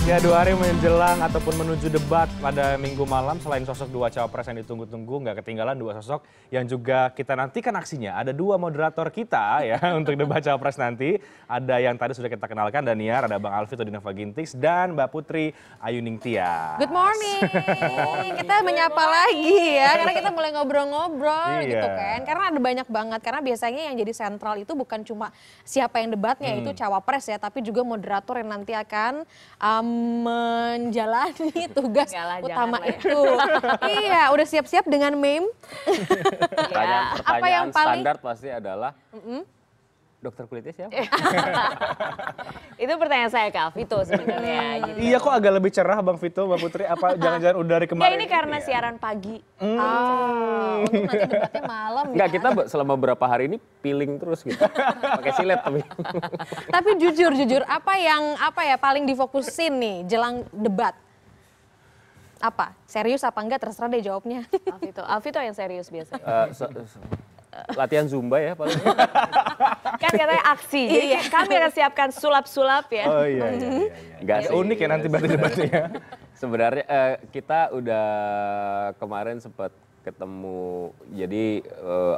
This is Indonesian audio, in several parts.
Ya, 2 hari menjelang ataupun menuju debat pada Minggu malam, selain sosok dua cawapres yang ditunggu-tunggu, nggak ketinggalan dua sosok yang juga kita nantikan aksinya. Ada dua moderator kita ya untuk debat cawapres nanti. Ada yang tadi sudah kita kenalkan, Daniar, ada Bang Alvito Dinova Gintix, dan Mbak Putri Ayuning Tias. Good morning. Kita menyapa lagi ya, karena kita mulai ngobrol-ngobrol gitu kan. Karena ada banyak banget, karena biasanya yang jadi sentral itu bukan cuma siapa yang debatnya, itu cawapres ya, tapi juga moderator yang nanti akan menjalani tugas utama itu. Iya, udah siap-siap dengan meme. Pertanyaan Apa yang paling standar pasti adalah dokter kulitnya siapa? Itu pertanyaan saya ke Alvito sebenarnya. Gitu. Iya, kok agak lebih cerah Bang Vito, Mbak Putri? Apa jangan-jangan udah dari kemarin? Ya ini karena siaran pagi. untuk nanti debatnya malam ya. Enggak, kita selama beberapa hari ini peeling terus gitu. Pakai silet tapi. Tapi jujur apa yang paling difokusin nih jelang debat? Apa? Serius apa enggak terserah deh jawabnya. Alvito yang serius biasanya. Latihan Zumba ya paling. Kan katanya aksi, jadi kami akan siapkan sulap-sulap ya. Oh iya. Enggak sih. Unik ya nanti berarti debatnya. Sebenarnya kita udah kemarin sempat ketemu, jadi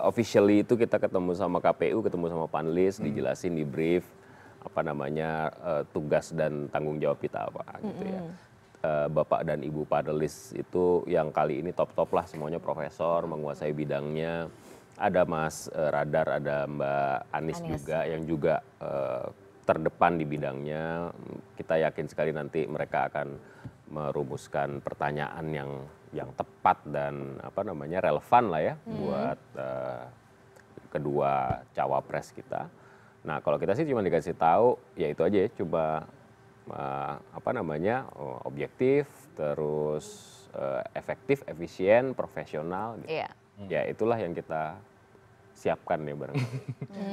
officially itu kita ketemu sama KPU, ketemu sama panelis, dijelasin di brief apa namanya tugas dan tanggung jawab kita apa gitu ya. Bapak dan Ibu panelis itu yang kali ini top-top lah, semuanya profesor, menguasai bidangnya. Ada Mas Radar, ada Mbak Anis juga yang juga terdepan di bidangnya. Kita yakin sekali nanti mereka akan merumuskan pertanyaan yang tepat dan apa namanya relevan lah ya buat kedua cawapres kita. Nah, kalau kita sih cuma dikasih tahu ya itu aja ya, coba apa namanya objektif, terus efektif, efisien, profesional gitu. Iya. Ya itulah yang kita siapkan ya bareng.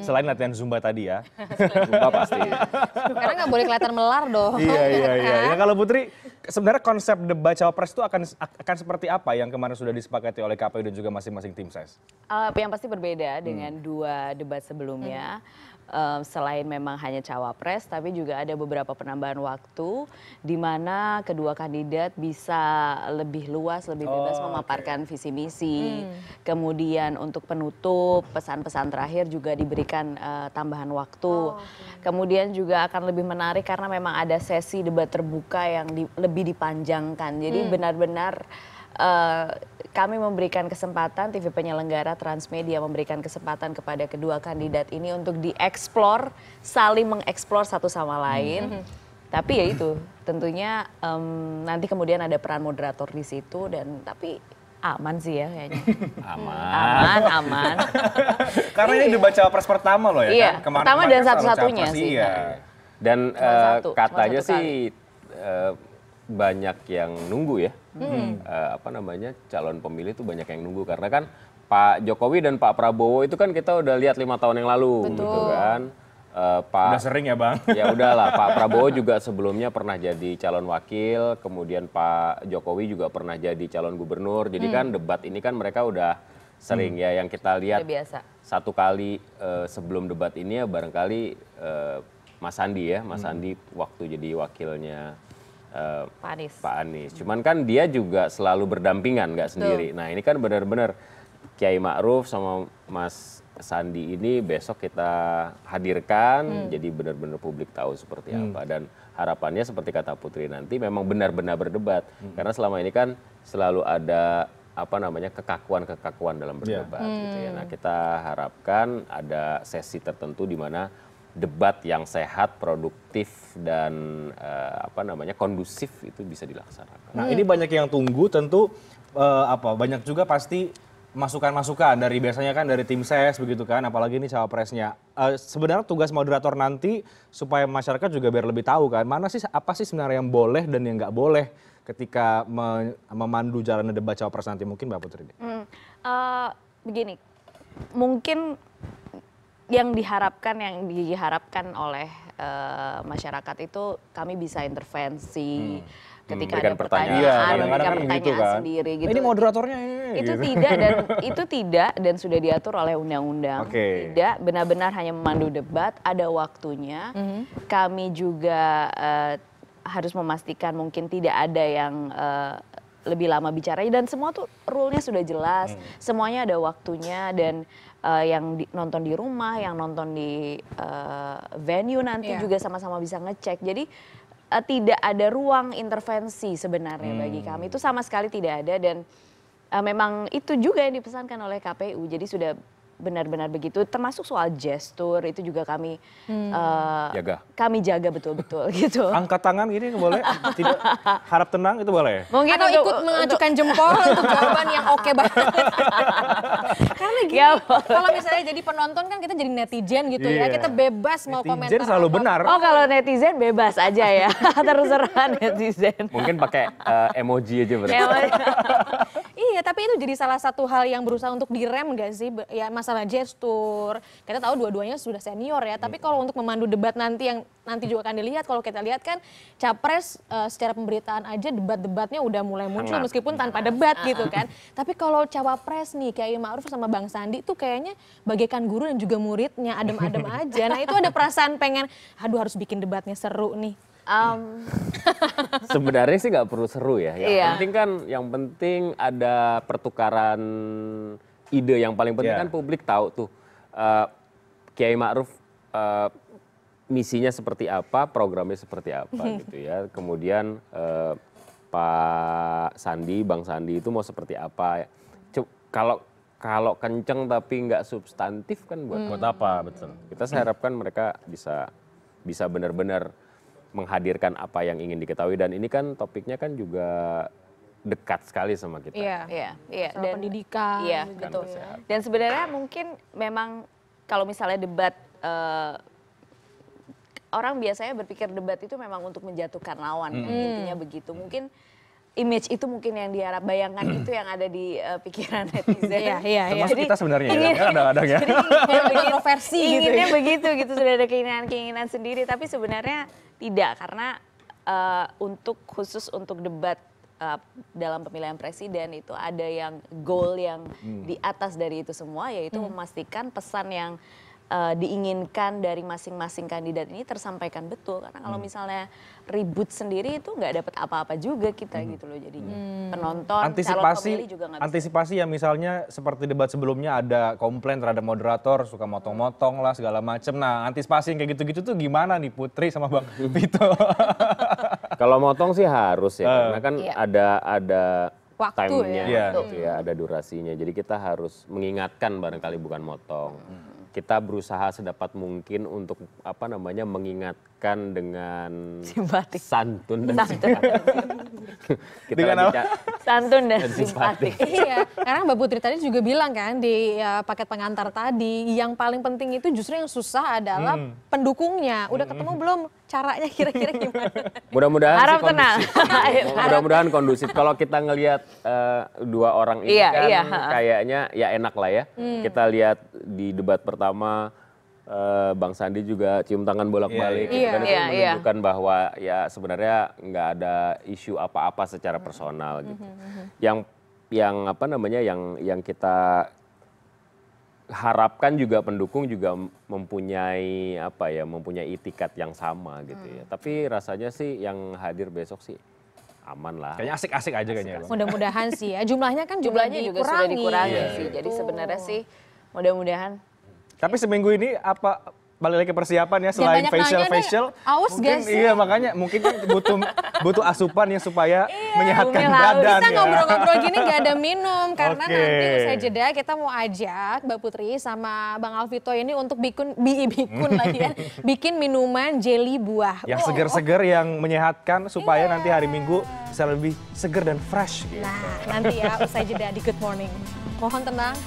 Selain latihan Zumba tadi ya. Zumba pasti. Karena nggak boleh kelihatan melar dong. Iya. Ya, kalau Putri, sebenarnya konsep debat cawapres itu akan seperti apa yang kemarin sudah disepakati oleh KPU dan juga masing-masing tim ses? Yang pasti berbeda dengan dua debat sebelumnya. Selain memang hanya cawapres, tapi juga ada beberapa penambahan waktu di mana kedua kandidat bisa lebih luas, lebih bebas memaparkan visi misi. Kemudian untuk penutup, pesan-pesan terakhir juga diberikan tambahan waktu. Kemudian juga akan lebih menarik karena memang ada sesi debat terbuka yang lebih dipanjangkan. Jadi benar-benar kami memberikan kesempatan, TV penyelenggara Transmedia memberikan kesempatan kepada kedua kandidat ini untuk dieksplor, saling mengeksplor satu sama lain. Tapi ya itu, tentunya nanti kemudian ada peran moderator di situ dan tapi aman sih ya kayaknya. Aman. Karena ini debat cawapres pertama loh ya. Iya, kan? pertama dan satu-satunya sih. Iya. Dan katanya satu sih banyak yang nunggu ya. Apa namanya calon pemilih itu banyak yang nunggu karena kan Pak Jokowi dan Pak Prabowo itu kan kita udah lihat 5 tahun yang lalu. Gitu kan. Udah sering ya Bang? Ya udahlah, Pak Prabowo juga sebelumnya pernah jadi calon wakil, kemudian Pak Jokowi juga pernah jadi calon gubernur. Jadi kan debat ini kan mereka udah sering ya, yang kita lihat satu kali sebelum debat ini ya barangkali Mas Sandi ya, Mas Sandi waktu jadi wakilnya Pak Anies. Cuman kan dia juga selalu berdampingan, nggak sendiri. Nah ini kan benar-benar Kiai Ma'ruf sama Mas Sandi ini besok kita hadirkan, jadi benar-benar publik tahu seperti apa. Dan harapannya seperti kata Putri nanti memang benar-benar berdebat. Karena selama ini kan selalu ada apa namanya kekakuan dalam berdebat. Gitu ya. Nah kita harapkan ada sesi tertentu di mana debat yang sehat, produktif dan apa namanya kondusif itu bisa dilaksanakan. Nah ini banyak yang tunggu tentu banyak juga pasti masukan-masukan dari biasanya kan dari tim ses begitu kan, apalagi ini cawapresnya. Sebenarnya tugas moderator nanti supaya masyarakat juga biar lebih tahu kan mana sih apa sih sebenarnya yang boleh dan yang nggak boleh ketika memandu jalannya debat cawapres nanti, mungkin Mbak Putri. Begini, mungkin yang diharapkan oleh masyarakat itu kami bisa intervensi ketika ada pertanyaan, sendiri gitu. Ini moderatornya itu gitu. tidak dan sudah diatur oleh undang-undang. Tidak benar-benar hanya memandu debat, ada waktunya. Kami juga harus memastikan mungkin tidak ada yang lebih lama bicaranya dan semua tuh rule-nya sudah jelas, semuanya ada waktunya dan yang nonton di rumah, yang nonton di venue nanti juga sama-sama bisa ngecek. Jadi tidak ada ruang intervensi sebenarnya bagi kami, itu sama sekali tidak ada dan memang itu juga yang dipesankan oleh KPU, jadi sudah benar-benar begitu, termasuk soal gestur itu juga kami jaga betul-betul gitu. Angkat tangan gini boleh? Tidak harap tenang itu boleh? Mungkin atau ikut mengajukan jempol untuk jawaban yang oke banget. Karena gini, kalau misalnya jadi penonton kan kita jadi netizen gitu ya, kita bebas mau komentar. Netizen selalu benar. Oh kalau netizen bebas aja ya, terserah netizen. Mungkin pakai emoji aja berarti. Iya, tapi itu jadi salah satu hal yang berusaha untuk direm nggak sih? Ya masalah gestur. Kita tahu dua-duanya sudah senior ya, tapi kalau untuk memandu debat nanti yang nanti juga akan dilihat, kalau kita lihat kan Capres secara pemberitaan aja debat-debatnya udah mulai muncul meskipun tanpa debat gitu kan. Tapi kalau Cawapres nih Kiai Ma'ruf sama Bang Sandi tuh kayaknya bagaikan guru dan juga muridnya, adem-adem aja. Nah itu ada perasaan pengen, aduh harus bikin debatnya seru nih. Sebenarnya sih nggak perlu seru ya. Yang penting ada pertukaran ide. Yang paling penting kan publik tahu tuh Kiai Ma'ruf misinya seperti apa, programnya seperti apa gitu ya. Kemudian Pak Sandi, Bang Sandi itu mau seperti apa. Kalau kenceng tapi nggak substantif kan buat apa, betul. Kita saya harapkan mereka bisa benar-benar menghadirkan apa yang ingin diketahui dan ini kan topiknya kan juga dekat sekali sama kita. Iya. Dan pendidikan. Iya, betul. Dan sebenarnya mungkin memang kalau misalnya debat orang biasanya berpikir debat itu memang untuk menjatuhkan lawan, intinya begitu. Mungkin image itu mungkin yang diharap, bayangkan itu yang ada di pikiran netizen. Iya. Termasuk kita sebenarnya kadang-kadang ya. Kontroversi gitu. Inginnya begitu gitu, sudah ada keinginan sendiri, tapi sebenarnya tidak karena khusus untuk debat dalam pemilihan presiden itu ada yang goal yang di atas dari itu semua, yaitu memastikan pesan yang diinginkan dari masing-masing kandidat ini tersampaikan betul. Karena kalau misalnya ribut sendiri itu nggak dapat apa-apa juga kita gitu loh jadinya. Penonton, calon pemilih juga nggak bisa. Antisipasi yang misalnya seperti debat sebelumnya ada komplain terhadap moderator, suka motong-motong lah segala macam. Nah antisipasi yang kayak gitu-gitu tuh gimana nih Putri sama Bang Vito? Kalau motong sih harus ya, karena kan ada time-nya gitu ya, ada durasinya. Jadi kita harus mengingatkan barangkali bukan motong. Kita berusaha sedapat mungkin untuk mengingatkan dengan santun dan santun dan simpatik. Iya, karena Mbak Putri tadi juga bilang kan di paket pengantar tadi, yang paling penting itu justru yang susah adalah pendukungnya. Udah ketemu belum caranya kira-kira gimana? Mudah-mudahan harap tenang. Mudah-mudahan kondusif. Kalau kita ngelihat dua orang ini kayaknya ya enak lah ya. Kita lihat di debat pertama Bang Sandi juga cium tangan bolak-balik dan itu menunjukkan bahwa ya sebenarnya nggak ada isu apa-apa secara personal gitu. Yang kita harapkan juga pendukung juga mempunyai itikat yang sama gitu ya. Tapi rasanya sih yang hadir besok sih aman lah. Kayaknya asik-asik aja kayaknya. Mudah-mudahan sih ya. Jumlahnya kan juga sudah dikurangi sih. Jadi sebenarnya sih mudah-mudahan. Tapi seminggu ini balik lagi ke persiapan ya selain facial aus mungkin sih? Iya makanya mungkin butuh asupan ya supaya menyehatkan badan. Kita ngobrol-ngobrol gini gak ada minum karena nanti usai jeda kita mau ajak Mbak Putri sama Bang Alvito ini untuk bikin minuman jelly buah. Yang seger-seger yang menyehatkan supaya nanti hari Minggu bisa lebih seger dan fresh gitu. Nah nanti ya usai jeda di Good Morning. Mohon tenang.